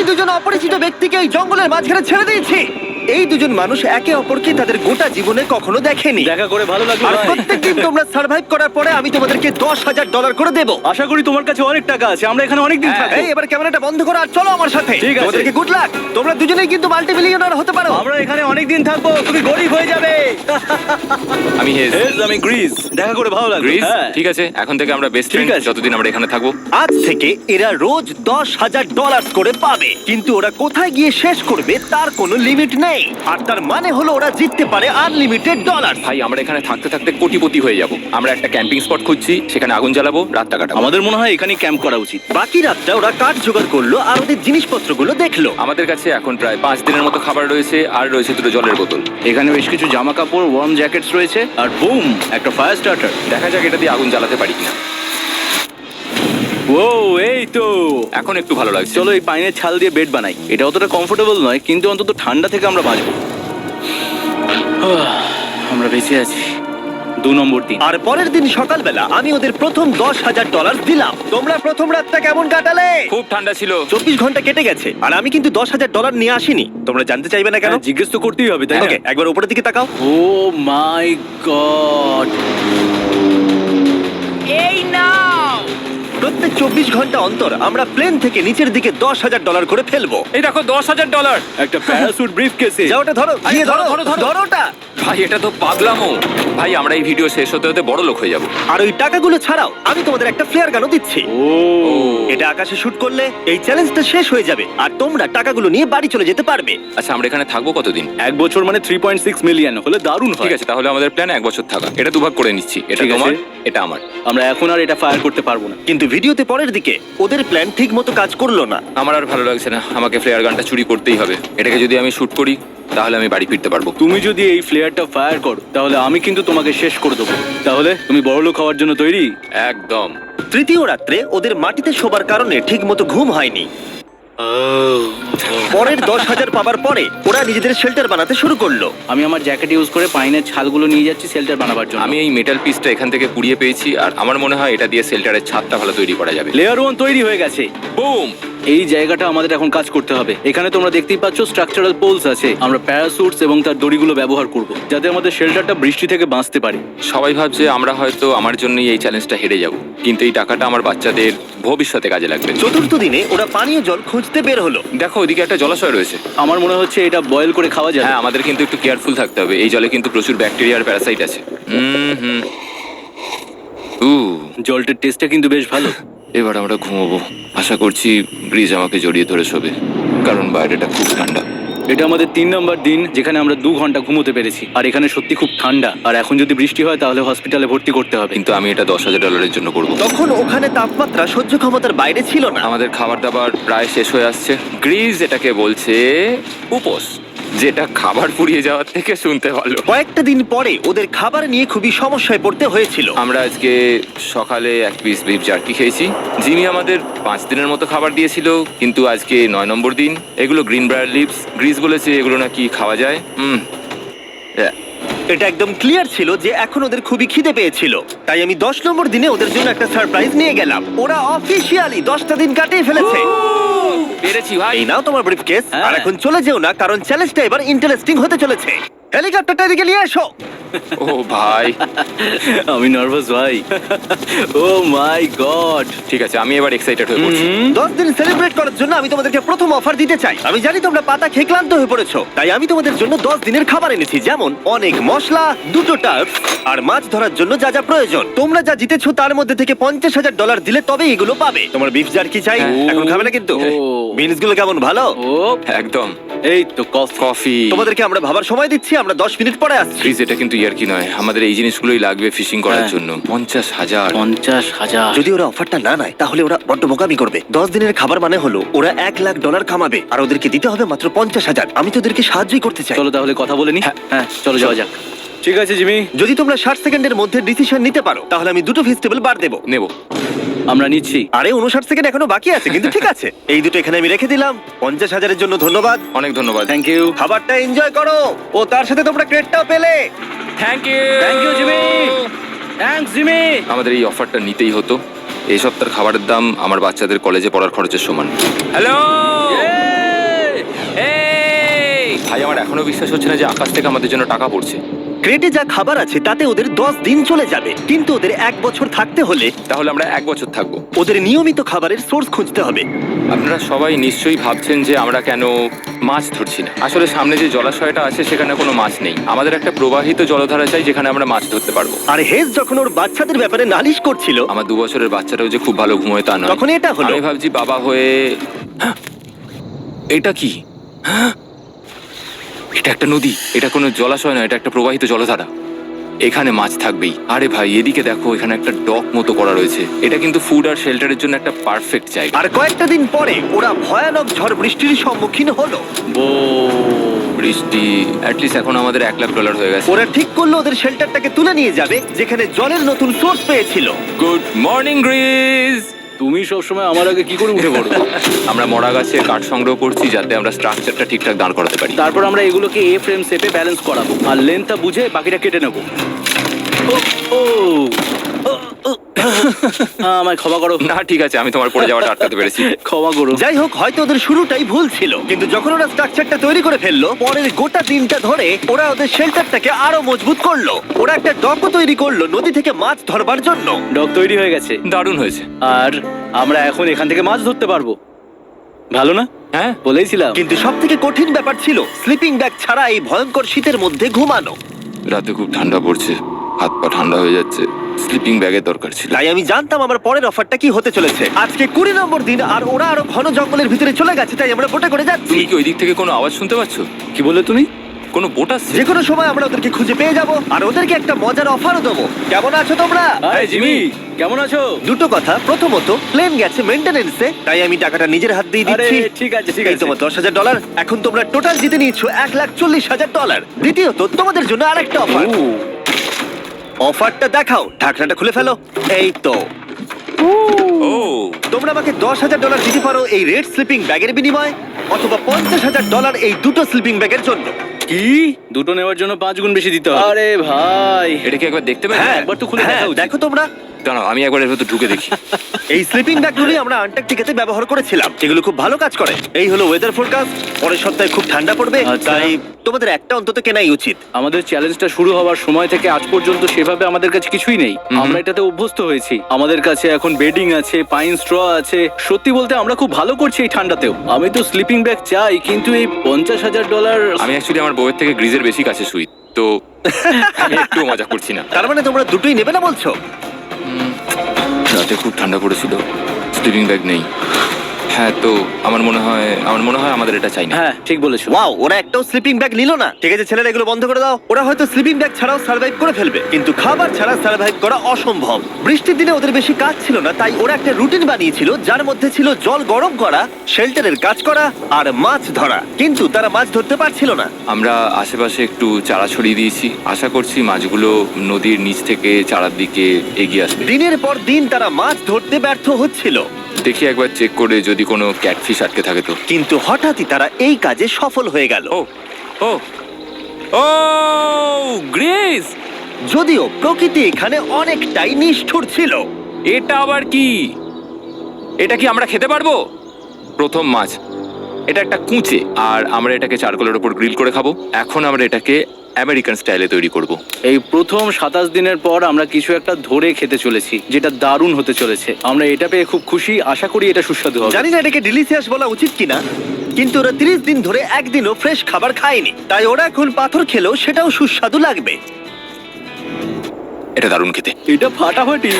দুজন অপরিচিত ব্যক্তিকে এই জঙ্গলের মাঝখানে ছেড়ে দিয়েছি। এই দুজন মানুষ একে অপরকে তাদের গোটা জীবনে কখনো দেখেনি। দেখা করে ভালো লাগলো আর ভাই। প্রত্যেকদিন তোমরা সার্ভাইভ করার পরে আমি তোমাদেরকে $10,000 করে দেবো। আশা করি তোমার কাছে অনেক টাকা আছে, আমরা এখানে অনেক দিন থাকবো। এই এবার ক্যামেরাটা বন্ধ করো আর চলো আমার সাথে। ঠিক আছে। তোমাদেরকে গুড লাক। তোমরা দুজনেই কিন্তু মাল্টিমিলিয়নার হতে পারো। আমরা এখানে অনেক দিন থাকবো, তুমি গরিব হয়ে যাবে। আমি হেজ। আমি গ্রিস। দেখা করে ভালো লাগলো। গ্রিস হ্যাঁ। ঠিক আছে, এখন থেকে আমরা বেস্ট ঠিক ফ্রেন্ড আছে। যতদিন আমরা এখানে থাকবো। আজ থেকে এরা রোজ $10,000 করে পাবে, কিন্তু ওরা কোথায় গিয়ে শেষ করবে তার কোনো লিমিট নেই। আর তার মানে হলো ওরা জিততে পারে আনলিমিটেড ডলার। ভাই আমরা এখানে থাকতে থাকতে কোটিপতি হয়ে যাব। আমরা একটা ক্যাম্পিং স্পট খুঁজছি, সেখানে আগুন জ্বালাবো, রাতটা কাটাবো। আমাদের মনে হয় এখানেই ক্যাম্প করা উচিত। বাকি রাতটা ওরা কাঠ জোগাড় করলো আর ওদের জিনিসপত্রগুলো দেখলো। আমাদের কাছে এখন প্রায় 5 দিনের মতো খাবার রয়েছে, আর রয়েছে 2টো জলের বোতল। এখানে বেশ কিছু জামা কাপড়, ওয়ার্ম জ্যাকেটস রয়েছে, আর বুম, একটা ফায়ার স্টার্টার। দেখা যাক এটা দিয়ে আগুন জ্বালাতে পারি কিনা। ও এই তো, এখন একটু ভালো লাগছে। চলো এই পাইনের ছাল দিয়ে বেড বানাই। এটা অতটা কমফোর্টেবল নয়, কিন্তু অন্তত ঠান্ডা থেকে আমরা বাঁচবো। আমরা বেঁচে আছি। 2 নম্বর দিন। আর পরের দিন সকালবেলা আমি ওদের প্রথম $10,000 দিলাম। তোমরা প্রথম রাতটা কেমন কাটালে? খুব ঠান্ডা ছিল। 24 ঘন্টা কেটে গেছে আর আমি কিন্তু $10,000 নিয়ে আসিনি। তোমরা জানতে চাইবে না কেন? হ্যাঁ, জিজ্ঞেস তো করতেই হবে, তাই না? ওকে, একবার উপরের দিকে তাকাও। ও মাই গড। প্রত্যেক 24 ঘন্টা অন্তর আমরা প্লেন থেকে নিচের দিকে $10,000 করে ফেলবো। এই দেখো $10,000। একটা প্যারাসুট ব্রিফকেসে। যাও ওটা ধরো, গিয়ে ধরো, ধরো ওটা। ভাই এটা তো পাগলামো। ভাই আমরা এই ভিডিও শেষ হতে হতে বড় লোক হয়ে যাব। আর ওই টাকাগুলো ছাড়াও আমি তোমাদের একটা ফ্লেয়ার গানও দিচ্ছি। ও এটা আকাশে শুট করলে এই চ্যালেঞ্জটা শেষ হয়ে যাবে আর তোমরা টাকাগুলো নিয়ে বাড়ি চলে যেতে পারবে। আচ্ছা আমরা এখানে থাকবো কতদিন? 1 বছর মানে 3.6 মিলিয়ন হলে দারুণ হয়। ঠিক আছে, তাহলে আমাদের প্ল্যান 1 বছর থাকা। এটা দুভাগ করে নিচ্ছি, এটা ঠিক আছে। তোমার, এটা আমার। আমরা এখন আর এটা ফায়ার করতে পারবো না। কিন্তু ভিডিওতে পরের দিকে ওদের প্ল্যান ঠিক মতো কাজ করলো না। আমার আর ভালো লাগছে না, আমাকে ফ্লেয়ার গানটা চুরি করতেই হবে। এটাকে যদি আমি শুট করি তাহলে আমি বাড়ি ফিরতে পারবো। তুমি যদি এই ফ্লেয়ারটা ফায়ার করো তাহলে আমি কিন্তু তোমাকে শেষ করে দেবো। তাহলে তুমি বড়লোক হওয়ার জন্য তৈরি? একদম। তৃতীয় রাত্রে ওদের মাটিতে শোবার কারণে ঠিক মতো ঘুম হয়নি। পরের 10,000 পাবার পরে ওরা নিজেদের শেল্টার বানাতে শুরু করলো। আমি আমার জ্যাকেট ইউজ করে পাইনের ছালগুলো নিয়ে যাচ্ছি শেল্টার বানাবার জন্য। আমি এই মেটাল পিসটা এখান থেকে কুড়িয়ে পেয়েছি, আর আমার মনে হয় এটা দিয়ে শেল্টারের ছাদটা ভালো তৈরি করা যাবে। লেয়ার 1 তৈরি হয়ে গেছে। বুম। এই জায়গাটা আমাদের এখন কাজ করতে হবে। এখানে তোমরা দেখতেই পাচ্ছ স্ট্রাকচারাল পোলস আছে। আমরা প্যারাসুটস এবং তার দড়িগুলো ব্যবহার করব যাতে আমাদের শেল্টারটা বৃষ্টি থেকে বাঁচতে পারে। সবাই ভাবছে আমরা হয়তো আমার জন্যই এই চ্যালেঞ্জটা হেরে যাব, কিন্তু এই টাকাটা আমার বাচ্চাদের ভবিষ্যতে কাজে লাগবে। চতুর্থ দিনে ওরা পানীয় জল খুঁজতে বের হলো। দেখো ওইদিকে একটা জলাশয় রয়েছে। আমার মনে হচ্ছে এটা বয়েল করে খাওয়া যাবে। হ্যাঁ, আমাদের কিন্তু একটু কেয়ারফুল থাকতে হবে। এই জলে কিন্তু প্রচুর ব্যাকটেরিয়া আর প্যারাসাইট আছে। হুম। জলটার টেস্টটা কিন্তু বেশ ভালো। এবার আমরা ঘুমোবো। আশা করছি ব্রিজ আমাকে জড়িয়ে ধরে শোবে, কারণ বাইরেটা খুব ঠান্ডা। এটা আমাদের 3 নম্বর দিন যেখানে আমরা 2 ঘন্টা ঘুমোতে পেরেছি। আর এখানে সত্যি খুব ঠান্ডা। আর এখন যদি বৃষ্টি হয় তাহলে হসপিটালে ভর্তি করতে হবে। কিন্তু আমি এটা $10,000 জন্য করব। তখন ওখানে তাপমাত্রা সহ্য ক্ষমতার বাইরে ছিল না। আমাদের খাবার দাবার প্রায় শেষ হয়ে আসছে। গ্রিজ এটাকে বলছে উপোস, যেটা খাবার পুড়িয়ে যাওয়ার থেকে শুনতে ভালো। কয়েকটা দিন পরে ওদের খাবার নিয়ে খুবই সমস্যায় পড়তে হয়েছিল। আমরা আজকে সকালে 1 পিস বিফ জার্কি খেয়েছি। জিমি আমাদের 5 দিনের মতো খাবার দিয়েছিল, কিন্তু আজকে 9 নম্বর দিন। এগুলো গ্রিন ব্রায়ার লিভস। গ্রিজ বলেছে এগুলো নাকি খাওয়া যায়। এটা একদম ক্লিয়ার ছিল যে এখন ওদের খুবই খিদে পেয়েছিল। তাই আমি 10 নম্বর দিনে ওদের জন্য একটা সারপ্রাইজ নিয়ে গেলাম। ওরা অফিসিয়ালি 10টা দিন কাটিয়ে ফেলেছে। পেরেছি ভাই। এই নাও তোমার ব্রিফকেস। হ্যাঁ। আর এখন চলে যেও না, কারণ চ্যালেঞ্জটা এবার ইন্টারেস্টিং হতে চলেছে। হেলিকপ্টারটা এদিকে নিয়ে এসো। ও ভাই, আমি নার্ভাস ভাই। ও মাই গড। ঠিক আছে, আমি এবার এক্সাইটেড হয়ে পড়ছি। 10 দিন সেলিব্রেট করার জন্য আমি তোমাদেরকে প্রথম অফার দিতে চাই। আমি জানি তোমরা পাতা খেয়ে ক্লান্ত হয়ে পড়েছো, তাই আমি তোমাদের জন্য 10 দিনের খাবার এনেছি, যেমন অনেক মশলা, 2টো টার্ফ আর মাছ ধরার জন্য যা যা প্রয়োজন। তোমরা যা জিতেছো তার মধ্যে থেকে $50,000 দিলে তবে এগুলো পাবে। তোমার বিফ জার্কি চাই? এখন খাবে না কিন্তু। বিনস গুলো কেমন, ভালো? ও একদম। এই তো কফি। তোমাদেরকে আমরা ভাবার সময় দিচ্ছি, আমরা 10 মিনিট পরে আসছি। প্লিজ, এটা কিন্তু ইয়ার্কি নয়। আমাদের এই জিনিসগুলোই লাগবে ফিশিং করার হ্যাঁ। জন্য। 50,000। 50,000। যদি ওরা অফারটা না নেয় তাহলে ওরা বড্ড বোকামি করবে। 10 দিনের খাবার মানে হলো ওরা $1,00,000 কামাবে আর ওদেরকে দিতে হবে মাত্র 50,000। আমি তো ওদেরকে সাহায্যই করতে চাই। চলো তাহলে কথা বলে নি। হ্যাঁ চলো যাওয়া যাক। ঠিক আছে জিমি। যদি তোমরা 60 সেকেন্ডের মধ্যে ডিসিশন নিতে পারো তাহলে আমি 2টো ভেজিটেবল বার দেবো। নেব। আমরা নিচ্ছি। আরে 59 সেকেন্ড এখনো বাকি আছে, কিন্তু ঠিক আছে। এই দুটো এখানে আমি রেখে দিলাম। 50,000-এর জন্য ধন্যবাদ। অনেক ধন্যবাদ। Thank you. খাবারটা এনজয় করো। ও তার সাথে তোমরা ক্রেডটাও পেলে। Thank you. Thank you Jimmy. Thanks Jimmy. আমাদের এই অফারটা নিতেই হতো। এই সপ্তাহের খাবারের দাম আমার বাচ্চাদের কলেজে পড়ার খরচের সমান। হ্যালো। আমার এখনো বিশ্বাস হচ্ছে না যে আকাশ থেকে আমাদের জন্য টাকা পড়ছে। ক্রেটে যা খাবার আছে তাতে ওদের 10 দিন চলে যাবে, কিন্তু ওদের 1 বছর থাকতে হলে তাহলে আমরা 1 বছর থাকবো। ওদের নিয়মিত খাবারের সোর্স খুঁজতে হবে। আপনারা সবাই নিশ্চয়ই ভাবছেন যে আমরা কেন মাছ ধরছি না। আসলে সামনে যে জলাশয়টা আছে সেখানে কোনো মাছ নেই। আমাদের একটা প্রবাহিত জলধারা চাই যেখানে আমরা মাছ ধরতে পারবো। আর হেজ যখন ওর বাচ্চাদের ব্যাপারে নালিশ করছিল, আমার 2 বছরের বাচ্চাটাও যে খুব ভালো ঘুমোয় তা নয়। তখন এটা হলো। আমি ভাবছি বাবা হয়ে এটা কি? এটা একটা নদী, এটা কোনো জলাশয় নয়, এটা একটা প্রবাহিত জলধারা। এখানে মাছ থাকবেই। আরে ভাই এদিকে দেখো, এখানে একটা ডক মতো করা রয়েছে। এটা কিন্তু ফুড আর শেল্টারের জন্য একটা পারফেক্ট জায়গা। আর কয়েকটা দিন পরে ওরা ভয়ানক ঝড় বৃষ্টির সম্মুখীন হলো। বৃষ্টি অ্যাটলিস্ট এখন আমাদের $1,00,000 হয়ে গেছে। ওরা ঠিক করলো ওদের শেল্টারটাকে তুলে নিয়ে যাবে, যেখানে জলের নতুন সোর্স পেয়েছিল। Good morning Greece. তুমি সবসময় আমার আগে কি করে উঠে পড়ো? আমরা মরা গাছের কাঠ সংগ্রহ করছি যাতে আমরা স্ট্রাকচারটা ঠিকঠাক দাঁড় করাতে পারি। তারপর আমরা এগুলোকে এ ফ্রেম শেপে ব্যালেন্স করাবো আর লেন্থটা বুঝে বাকিটা কেটে নেবো। ও, ও, ও, ও। আমায় ক্ষমা করো। না ঠিক আছে, আমি তোমার পড়ে যাওয়াটা আটকাতে পেরেছি। ক্ষমা করো। যাই হোক, হয়তো ওদের শুরুটাই ভুল ছিল, কিন্তু যখন ওরা স্ট্রাকচারটা তৈরি করে ফেললো, পরের গোটা দিনটা ধরে ওরা ওদের শেল্টারটাকে আরো মজবুত করলো। ওরা একটা ডকও তৈরি করলো নদী থেকে মাছ ধরবার জন্য। ডক তৈরি হয়ে গেছে দারুণ হয়েছে। আর আমরা এখন এখান থেকে মাছ ধরতে পারবো। ভালো না? হ্যাঁ বলেইছিলাম। কিন্তু সব থেকে কঠিন ব্যাপার ছিল স্লিপিং ব্যাগ ছাড়া এই ভয়ঙ্কর শীতের মধ্যে ঘুমানো। রাতে খুব ঠান্ডা পড়ছে, হাত পা ঠান্ডা হয়ে যাচ্ছে। স্লিপিং ব্যাগের দরকার ছিল। তাই আমি জানতাম আমার পরের অফারটা কি হতে চলেছে। আজকে 20 নম্বর দিন, আর ওরা আরো ঘন জঙ্গলের ভিতরে চলে গেছে, তাই আমরা বোটে করে যাচ্ছি। তুমি কি ওই দিক থেকে কোনো আওয়াজ শুনতে পাচ্ছ? কি বলে তুমি? কোনো বোট আসছে? যে কোনো সময় আমরা ওদেরকে খুঁজে পেয়ে যাব, আর ওদেরকে একটা মজার অফারও দেবো। কেমন আছো তোমরা? আরে জিমি, কেমন আছো? দুটো কথা, প্রথমত প্লেন গেছে মেইনটেনেন্সে, তাই আমি টাকাটা নিজের হাত দিয়ে আরে দিচ্ছি। ঠিক আছে ঠিক এই আছে। তোমার $10,000। এখন তোমরা টোটাল জিতে নিয়েছো $1,40,000। দ্বিতীয়ত তোমাদের জন্য আরেকটা অফার। ও, অফারটা দেখাও, ঢাকনাটা খুলে ফেলো। এই তো, ও তোমরা আমাকে $10,000 দিতে পারো এই রেড স্লিপিং ব্যাগের বিনিময়ে, অথবা $50,000 এই দুটো স্লিপিং ব্যাগের জন্য। কি? দুটো নেওয়ার জন্য 5 গুণ বেশি দিতে হবে? আরে ভাই, এটা কি একবার দেখতে পাই? হ্যাঁ, একবার তো খুলে হ্যাঁ, দেখা উচিত। দেখো তোমরা। দাঁড়াও আমি একবার এর ভেতর ঢুকে দেখি। এই স্লিপিং ব্যাগগুলি আমরা আন্টার্কটিকাতে ব্যবহার করেছিলাম, এগুলো খুব ভালো কাজ করে। এই হলো ওয়েদার ফোরকাস্ট, পরের সপ্তাহে খুব ঠান্ডা পড়বে, আচ্ছা। তাই তোমাদের একটা অন্তত কেনাই উচিত। আমাদের চ্যালেঞ্জটা শুরু হওয়ার সময় থেকে আজ পর্যন্ত সেভাবে আমাদের কাছে কিছুই নেই। আমরা এটাতে অভ্যস্ত হয়েছি। আমাদের কাছে এখন বেডিং আছে, পাইন স্ট্র আছে। সত্যি বলতে আমরা খুব ভালো করছি এই ঠান্ডাতেও। আমি তো স্লিপিং ব্যাগ চাই, কিন্তু এই $50,000। আমি অ্যাকচুয়ালি আমার বউয়ের থেকে গ্রিজের বেশি কাছে শুই, তো আমি একটু মজা করছি না। তার মানে তোমরা দুটোই নেবে না বলছো? রাতে খুব ঠান্ডা পড়েছিল, স্লিপিং ব্যাগ নেই। হ্যাঁ, তো আমার মনে হয় আমাদের এটা চাই না। হ্যাঁ ঠিক বলেছো। ওয়াও, ওরা একটাও স্লিপিং ব্যাগ নিল না। ঠিক আছে ছেলেরা, এগুলো বন্ধ করে দাও। ওরা হয়তো স্লিপিং ব্যাগ ছাড়াও সার্ভাইভ করে ফেলবে, কিন্তু খাবার ছাড়া সার্ভাইভ করা অসম্ভব। বৃষ্টির দিনে ওদের বেশি কাজ ছিল না, তাই ওরা একটা রুটিন বানিয়েছিল যার মধ্যে ছিল জল গরম করা, শেল্টারের কাজ করা আর মাছ ধরা। কিন্তু তারা মাছ ধরতে পারছিল না। আমরা আশেপাশে একটু চারা ছড়িয়ে দিয়েছি, আশা করছি মাছগুলো নদীর নিচ থেকে চারার দিকে এগিয়ে আসবে। দিনের পর দিন তারা মাছ ধরতে ব্যর্থ হচ্ছিল, দেখি একবার চেক করে যদি কোনো ক্যাটফিশ আটকে থাকে তো। কিন্তু হঠাৎই তারা এই কাজে সফল হয়ে গেল। ও ও ও গ্রেস, যদিও প্রকৃতি এখানে অনেকটাই নিষ্ঠুর ছিল। এটা আবার কি? এটা কি আমরা খেতে পারবো? প্রথম মাছ। এটা একটা কুঁচে, আর আমরা এটাকে চারকোলের উপর গ্রিল করে খাবো। এখন আমরা এটাকে আমেরিকান স্টাইলে তৈরি করব। এই প্রথম 27 দিনের পর আমরা কিছু একটা ধরে খেতে চলেছি, যেটা দারুণ হতে চলেছে। আমরা এটা পেয়ে খুব খুশি, আশা করি এটা সুস্বাদু হবে। জানি না এটাকে ডিলিশিয়াস বলা উচিত কিনা, কিন্তু ওরা 30 দিন ধরে একদিনও ফ্রেশ খাবার খায়নি, তাই ওরা এখন পাথর খেলেও সেটাও সুস্বাদু লাগবে। এটা দারুণ খেতে। এটা ফাটাফাটি।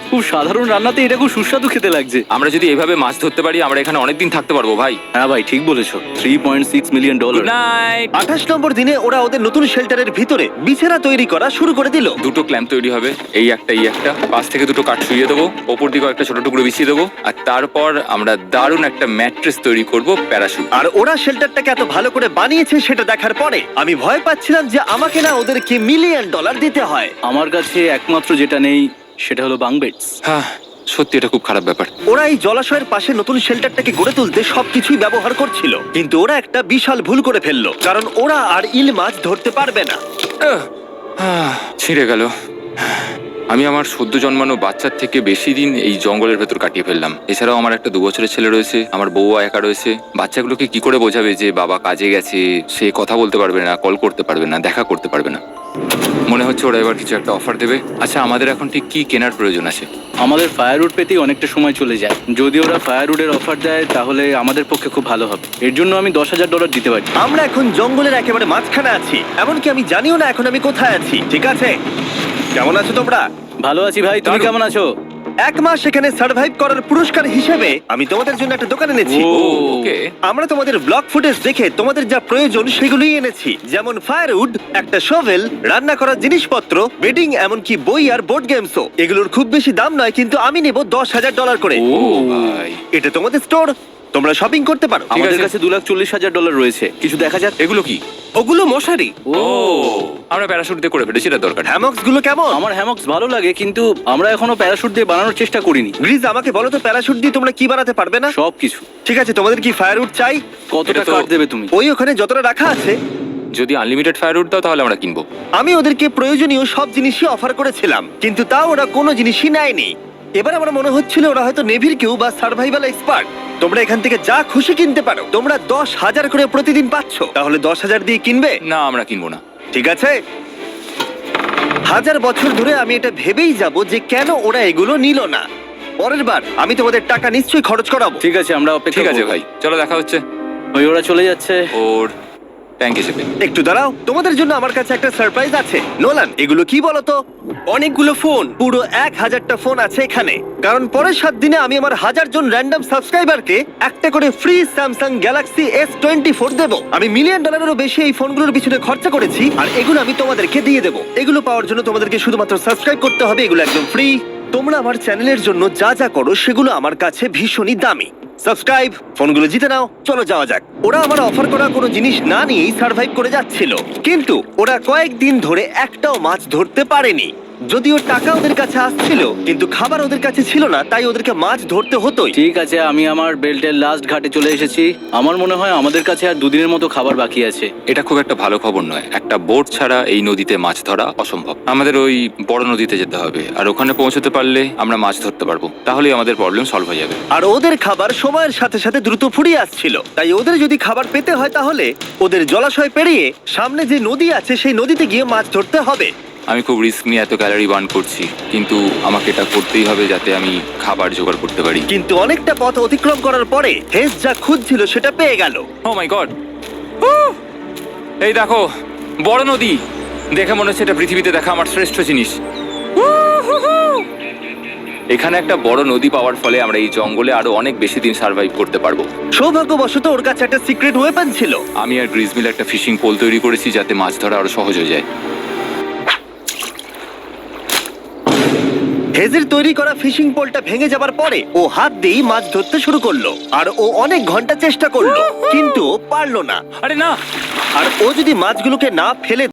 খুব সাধারণ রান্নাতে এটা খুব সুস্বাদু খেতে লাগছে। আমরা যদি এভাবে মাছ ধরতে পারি আমরা এখানে অনেকদিন থাকতে পারবো ভাই। হ্যাঁ ভাই ঠিক বলেছো। $3.6 মিলিয়ন। Good night. 28 নম্বর দিনে ওরা ওদের নতুন শেল্টারের ভিতরে বিছানা তৈরি করা শুরু করে দিল। দুটো ক্ল্যাম্প তৈরি হবে, এই একটা পাশ থেকে দুটো কাঠ শুইয়ে দেবো, ওপর দিকে একটা ছোট টুকরো বিছিয়ে দেবো, আর তারপর আমরা দারুণ একটা ম্যাট্রেস তৈরি করব, প্যারাশুট। আর ওরা শেল্টারটাকে এত ভালো করে বানিয়েছে সেটা দেখার পরে আমি ভয় পাচ্ছিলাম যে আমাকে না ওদেরকে $1 মিলিয়ন দিতে হয়। আমার কাছে একমাত্র যেটা নেই সেটা হলো বাঙ্ক বেডস। হ্যাঁ সত্যি এটা খুব খারাপ ব্যাপার। ওরা এই জলাশয়ের পাশে নতুন শেল্টারটাকে গড়ে তুলতে সবকিছুই ব্যবহার করছিল, কিন্তু ওরা একটা বিশাল ভুল করে ফেললো, কারণ ওরা আর ইল মাছ ধরতে পারবে না। ছিঁড়ে গেল। আমি আমার সদ্য জন্মানো বাচ্চার থেকে বেশি দিন এই জঙ্গলের ভেতর কাটিয়ে ফেললাম। এছাড়াও আমার একটা 2 বছরের ছেলে রয়েছে, আমার বউ একা রয়েছে। বাচ্চাগুলোকে কি করে বোঝাবে যে বাবা কাজে গেছে, সে কথা বলতে পারবে না, কল করতে পারবে না, দেখা করতে পারবে না। মনে হচ্ছে ওরা এবার কিছু একটা অফার দেবে। আচ্ছা, আমাদের এখন ঠিক কি কেনার প্রয়োজন আছে? আমাদের ফায়ারউড পেতেই অনেকটা সময় চলে যায়। যদি ওরা ফায়ারউডের অফার দেয় তাহলে আমাদের পক্ষে খুব ভালো হবে। এর জন্য আমি $10,000 দিতে পারি। আমরা এখন জঙ্গলের একেবারে মাঝখানে আছি, এমনকি আমি জানিও না এখন আমি কোথায় আছি। ঠিক আছে, কেমন আছো তোমরা? ভালো আছি ভাই, তুমি দারুণ। কেমন আছো? 1 মাস এখানে সার্ভাইভ করার পুরস্কার হিসেবে আমি তোমাদের জন্য একটা দোকান এনেছি। ও, ওকে। আমরা তোমাদের ব্লগ ফুটেজ দেখে তোমাদের যা প্রয়োজন সেগুলোই এনেছি, যেমন ফায়ারউড, একটা শোভেল, রান্না করার জিনিসপত্র, বেডিং, এমনকি বই আর বোর্ড গেমসও। এগুলোর খুব বেশি দাম নয়, কিন্তু আমি নেব $10,000 করে। ও ভাই, এটা তোমাদের স্টোর, তোমরা শপিং করতে পারো। ঠিক আমাদের আছে। কাছে $2,40,000 রয়েছে। কিছু দেখা যাক। এগুলো কি? ওগুলো মশারি। ও, আমরা প্যারাশুট দিয়ে করে ফেলেছি, এটা দরকার নেই। হ্যামক্স গুলো কেমন? আমার হ্যামক্স ভালো লাগে, কিন্তু আমরা এখনো প্যারাশুট দিয়ে বানানোর চেষ্টা করিনি। গ্রিজ, আমাকে বলো তো, প্যারাশুট দিয়ে তোমরা কি বানাতে পারবে না? সবকিছু। ঠিক আছে, তোমাদের কি ফায়ারউড চাই? কতটা এটা তো- কাট দেবে তুমি? ওই ওখানে যতটা রাখা আছে। যদি আনলিমিটেড ফায়ারউড দাও তাহলে আমরা কিনবো। আমি ওদেরকে প্রয়োজনীয় সব জিনিসই অফার করেছিলাম, কিন্তু তাও ওরা কোনো জিনিসই নেয়নি। এবার আমার মনে হচ্ছিল ওরা হয়তো নেভির কেউ বা সার্ভাইভাল এক্সপার্ট। তোমরা এখান থেকে যা খুশি কিনতে পারো। তোমরা 10,000 করে প্রতিদিন পাচ্ছ, তাহলে 10,000 দিয়ে কিনবে? না, আমরা কিনবো না। ঠিক আছে। 1000 বছর ধরে আমি এটা ভেবেই যাব যে কেন ওরা এগুলো নিল না। পরের বার আমি তোমাদের টাকা নিশ্চয়ই খরচ করাবো। ঠিক আছে, আমরা অপেক্ষা ঠিক আছে করব। ভাই, চলো দেখা হচ্ছে। ওই ওরা চলে যাচ্ছে। ওর ট্যাঙ্ক হিসেবে। একটু দাঁড়াও, তোমাদের জন্য আমার কাছে একটা সারপ্রাইজ আছে। নোলান, এগুলো কি বলো তো? অনেকগুলো ফোন, পুরো 1000টা ফোন আছে এখানে। কারণ পরের 7 দিনে আমি আমার 1000 জন র্যান্ডম সাবস্ক্রাইবারকে একটা করে ফ্রি স্যামসাং গ্যালাক্সি S24 দেব। আমি $1 মিলিয়নেরও বেশি এই ফোনগুলোর পিছনে খরচা করেছি, আর এগুলো আমি তোমাদেরকে দিয়ে দেবো। এগুলো পাওয়ার জন্য তোমাদেরকে শুধুমাত্র সাবস্ক্রাইব করতে হবে, এগুলো একদম ফ্রি। তোমরা আমার চ্যানেলের জন্য যা যা করো সেগুলো আমার কাছে ভীষণই দামি। সাবস্ক্রাইব, ফোনগুলো জিতে নাও। চলো যাওয়া যাক। ওরা আমার অফার করা কোনো জিনিস না নিয়েই সার্ভাইভ করে যাচ্ছিল, কিন্তু ওরা কয়েকদিন ধরে একটাও মাছ ধরতে পারেনি। যদিও টাকা ওদের কাছে আসছিল, কিন্তু খাবার ওদের কাছে ছিল না, তাই ওদেরকে মাছ ধরতে হতোই। ঠিক আছে, আমি আমার বেল্টের লাস্ট ঘাটে চলে এসেছি। আমার মনে হয় আমাদের কাছে আর 2 দিনের মতো খাবার বাকি আছে। এটা খুব একটা ভালো খবর নয়। একটা বোট ছাড়া এই নদীতে মাছ ধরা অসম্ভব। আমাদের ওই বড় নদীতে যেতে হবে, আর ওখানে পৌঁছতে পারলে আমরা মাছ ধরতে পারবো। তাহলেই আমাদের প্রবলেম সলভ হয়ে যাবে। আর ওদের খাবার সময়ের সাথে সাথে দ্রুত ফুরিয়ে আসছিল, তাই ওদের যদি খাবার পেতে হয় তাহলে ওদের জলাশয় পেরিয়ে সামনে যে নদী আছে সেই নদীতে গিয়ে মাছ ধরতে হবে। আমি খুব রিস্ক নিয়ে এত ক্যালোরি বার্ন করছি, কিন্তু আমাকে এটা করতেই হবে যাতে আমি খাবার জোগাড় করতে পারি। কিন্তু অনেকটা পথ অতিক্রম করার পরে হেস যা খুঁজছিল সেটা পেয়ে গেল। ও মাই গড! এই দেখো, বড় নদী। দেখে মনে হচ্ছে এটা পৃথিবীতে দেখা আমার শ্রেষ্ঠ জিনিস। এখানে একটা বড় নদী পাওয়ার ফলে আমরা এই জঙ্গলে আরো অনেক বেশি দিন সার্ভাইভ করতে পারবো। সৌভাগ্যবশত ওর কাছে একটা সিক্রেট ওয়েপন ছিল। আমি আর গ্রিজমিল একটা ফিশিং পোল তৈরি করেছি যাতে মাছ ধরা আরো সহজ হয়ে যায়। হেজের তৈরি করা ফিশিং পোলটা ভেঙে যাবার পরে ও হাত দিয়েই মাছ ধরতে শুরু করলো, আর ও অনেক ঘন্টা চেষ্টা করলো, কিন্তু ও পারলো না। আরে না! আর ও যদি মাছগুলোকে না ফেলে